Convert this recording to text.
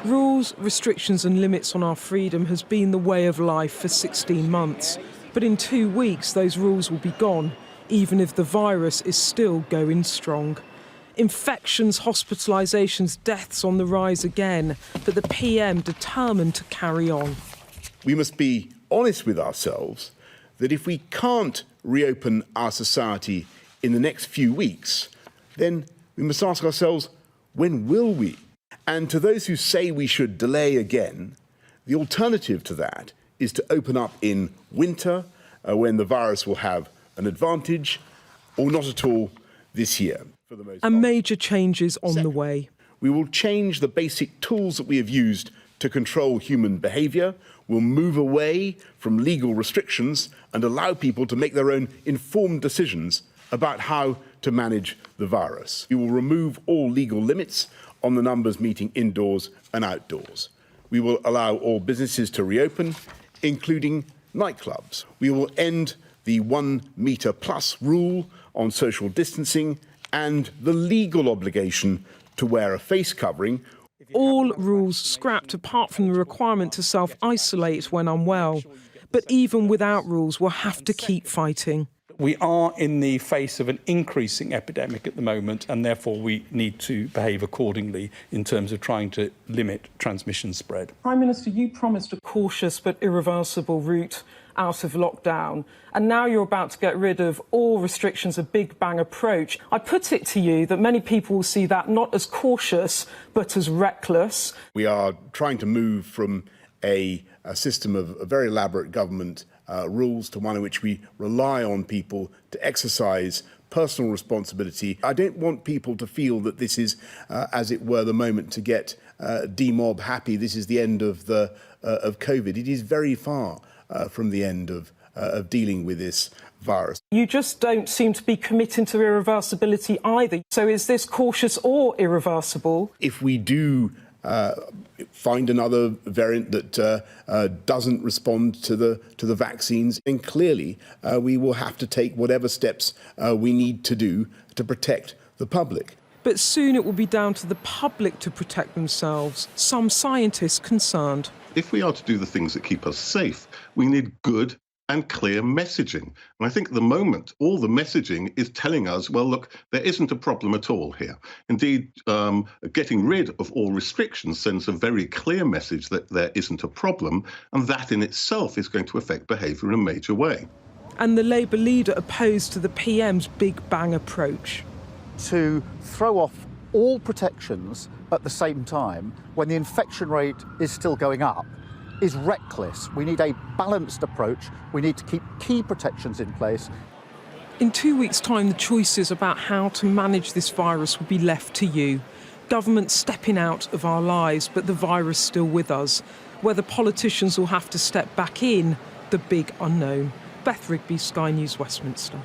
Rules, restrictions and limits on our freedom has been the way of life for 16 months. But in 2 weeks, those rules will be gone, even if the virus is still going strong. Infections, hospitalisations, deaths on the rise again, but the PM determined to carry on. We must be honest with ourselves that if we can't reopen our society in the next few weeks, then we must ask ourselves, when will we? And to those who say we should delay again, the alternative to that is to open up in winter, when the virus will have an advantage, or not at all this year. For the most part. Major changes on the way. We will change the basic tools that we have used to control human behaviour. We'll move away from legal restrictions and allow people to make their own informed decisions about how to manage the virus. We will remove all legal limits on the numbers meeting indoors and outdoors. We will allow all businesses to reopen, including nightclubs. We will end the 1 metre plus rule on social distancing and the legal obligation to wear a face covering. All rules scrapped apart from the requirement to self-isolate when unwell. But even without rules, we'll have to keep fighting. We are in the face of an increasing epidemic at the moment, and therefore we need to behave accordingly in terms of trying to limit transmission spread. Prime Minister, you promised a cautious but irreversible route out of lockdown, and now you're about to get rid of all restrictions, a big bang approach. I put it to you that many people will see that not as cautious but as reckless. We are trying to move from a system of very elaborate government rules to one in which we rely on people to exercise personal responsibility. I don't want people to feel that this is, as it were, the moment to get demob happy. This is the end of COVID. It is very far from the end of dealing with this virus. You just don't seem to be committing to irreversibility either. So is this cautious or irreversible? If we do find another variant that doesn't respond to the vaccines, then clearly we will have to take whatever steps we need to do to protect the public. But soon it will be down to the public to protect themselves. Some scientists concerned. If we are to do the things that keep us safe, we need good and clear messaging. And I think at the moment, all the messaging is telling us, well, look, there isn't a problem at all here. Indeed, getting rid of all restrictions sends a very clear message that there isn't a problem, and that in itself is going to affect behaviour in a major way. And the Labour leader opposed to the PM's big bang approach. To throw off all protections at the same time when the infection rate is still going up is reckless. We need a balanced approach. We need to keep key protections in place. In 2 weeks' time, the choices about how to manage this virus will be left to you. Government stepping out of our lives, but the virus still with us. Whether politicians will have to step back in, the big unknown. Beth Rigby, Sky News, Westminster.